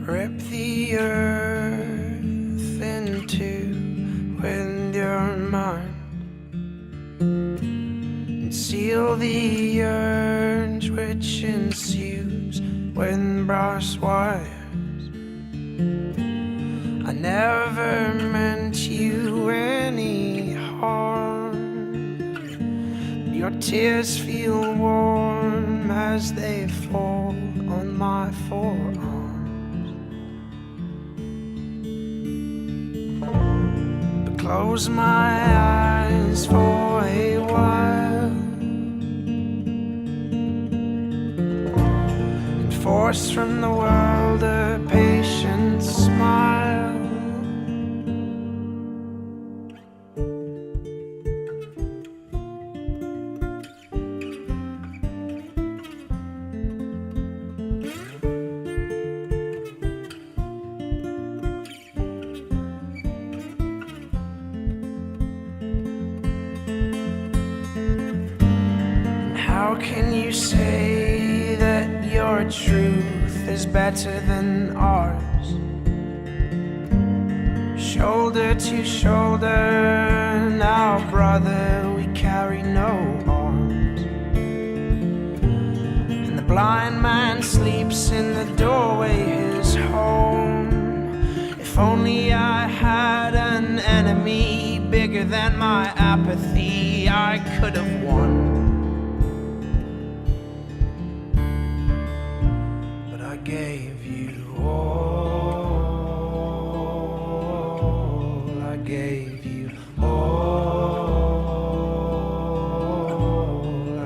Rip the earth in two with your mind, and seal the urge which ensues with brass wires. I never meant you any harm. Your tears feel warm as they fall on my forearm. Close my eyes for a while and force from the world a patient smile. How can you say that your truth is better than ours? Shoulder to shoulder, now brother, we carry no arms. And the blind man sleeps in the doorway, his home. If only I had an enemy bigger than my apathy, I could have won. I gave you all, I gave you all,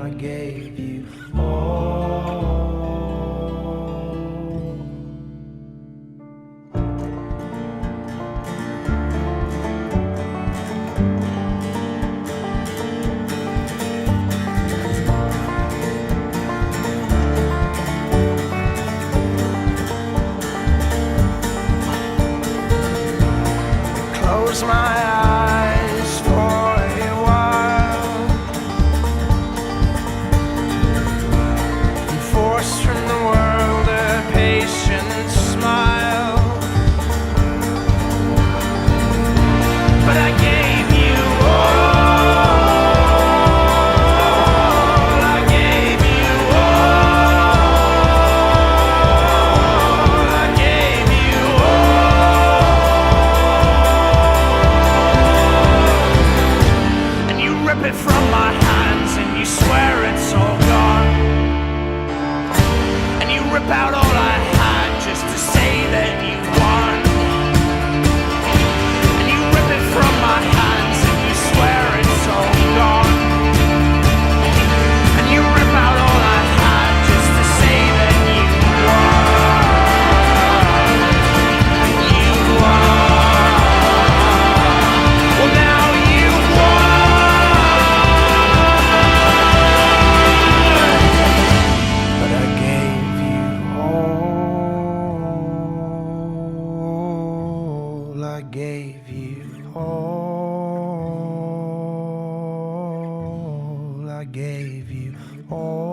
I gave you all. Close my eyes for a while and force from the world a patient smile. But I gave you all, I gave you all, I gave you all. Rip it from my hands and you swear it's all gone, and you rip out all I had just to say that you won. And you rip it from my hands and you swear it's all gone, and you rip out all I had just to say that you won. You won. Well, now you won. I gave you all, I gave you all.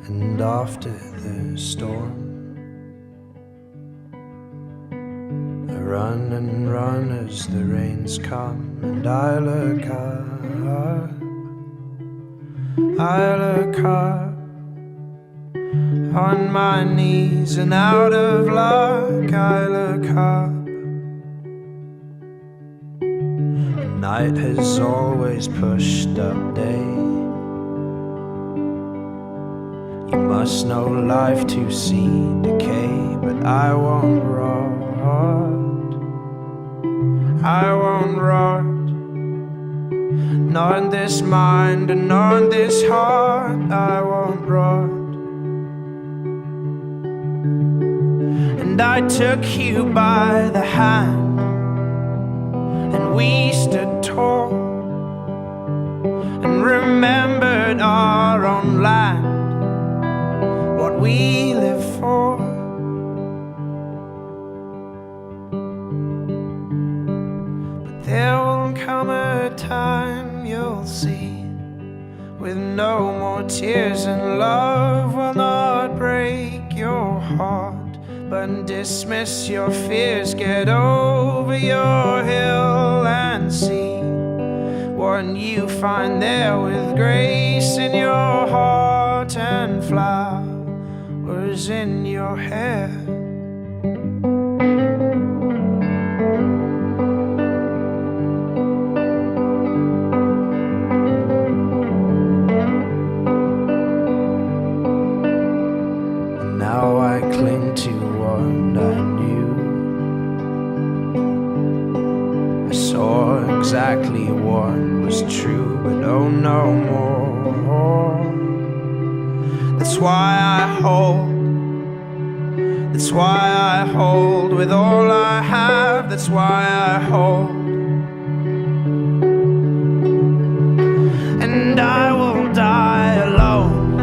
And after the storm, I run and run as the rains come, and I look up, I look up on my knees and out of luck. I look up. Night has always pushed up day. You must know life to see decay, but I won't rot. I won't rot, not in this mind and not in this heart. I won't rot. And I took you by the hand, and we stood tall, and remembered our own land, what we live for. But there will come a time you'll see, with no more tears, and love will not break your heart, but dismiss your fears. Get over your hill and see what you find there, with grace in your heart and flowers in your hair. And now I cling to what I knew. I saw exactly what was true, but oh, no more. That's why I hold, that's why I hold with all I have. That's why I hold, and I will die alone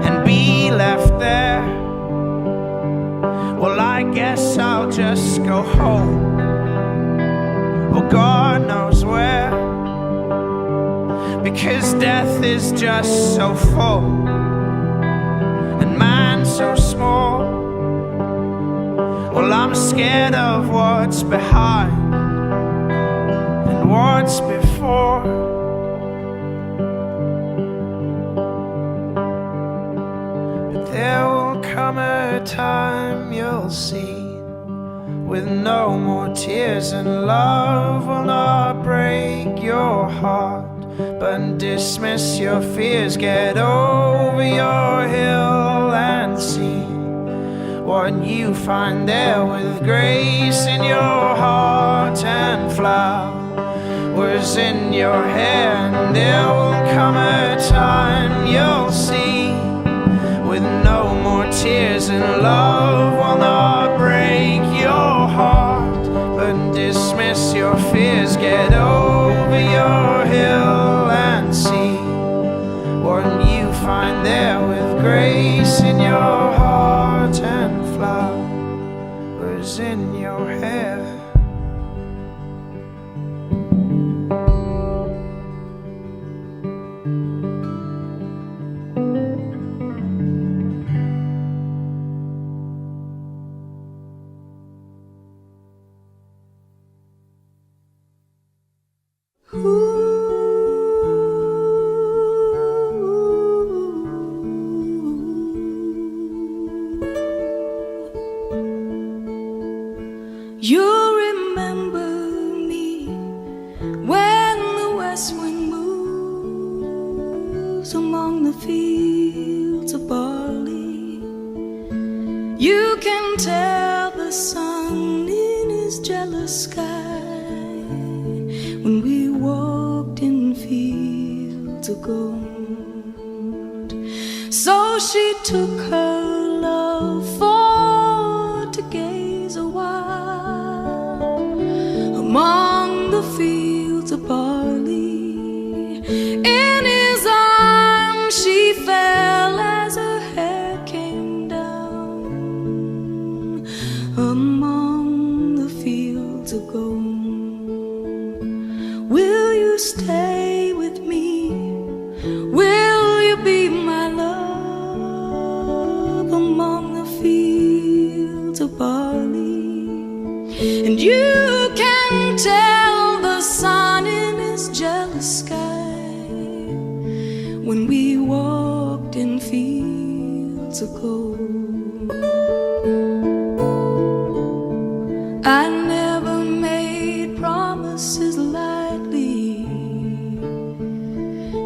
and be left there. Well, I guess I'll just go home, well, God knows where, because death is just so full and man so small. Well, I'm scared of what's behind and what's before. But there will come a time you'll see, with no more tears, and love will not break your heart, but dismiss your fears. Get over your hill and see what you find there, with grace in your heart and flowers in your hair. And there will come a time you'll see, with no more tears, and love will not break your heart, but dismiss your fears. Get over your hill and see what you find there, with grace in your heart and flowers in your hair. You remember me when the west wind moves among the fields of barley. You can tell the sun in his jealous sky when we walked in fields of gold. So she took her love for to gaze a while among the fields of barley. In his arms she fell as her hair came down among the fields of gold. Will you stay with me? Will you be my love among the fields of barley? And you can tell the sun in his jealous sky when we walked in fields of gold. I never made promises lightly,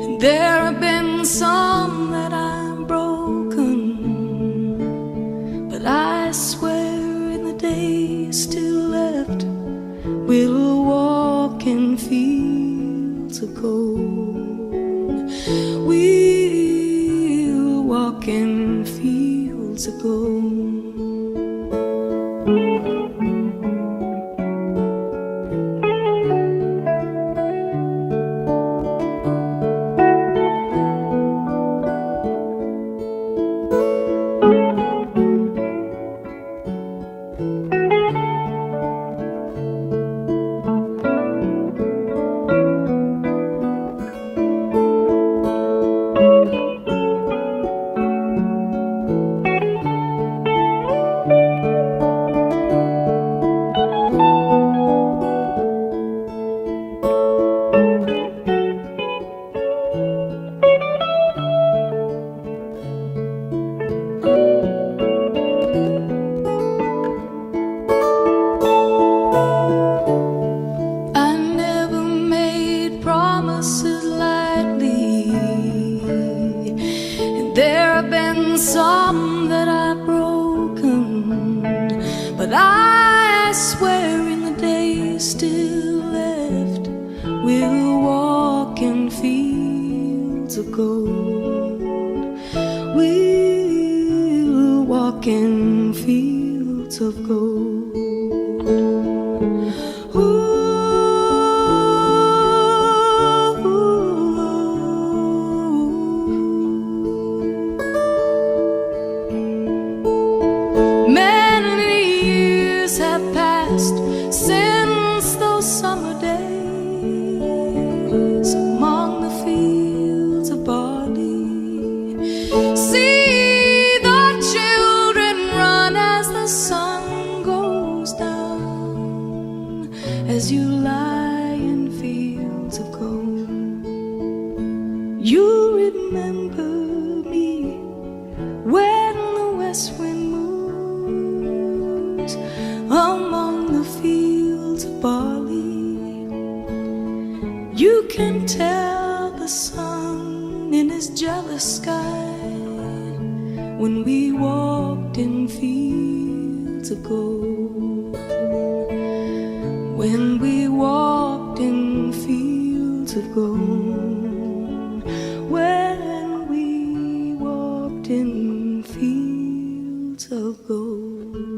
and there have been some that I've broken, but I swear in the days still left we'll walk in fields of gold. We'll walk in fields of gold. Some that I've broken, but I swear in the days still left, we'll walk in fields of gold. We'll walk in fields of gold. Ooh. Since those summer days among the fields of barley, see the children run as the sun goes down, as you lie in fields of gold. You remember me when the west wind moves among the fields of barley. You can tell the sun in his jealous sky when we walked in fields of gold. When we walked in fields of gold. When we walked in fields of gold.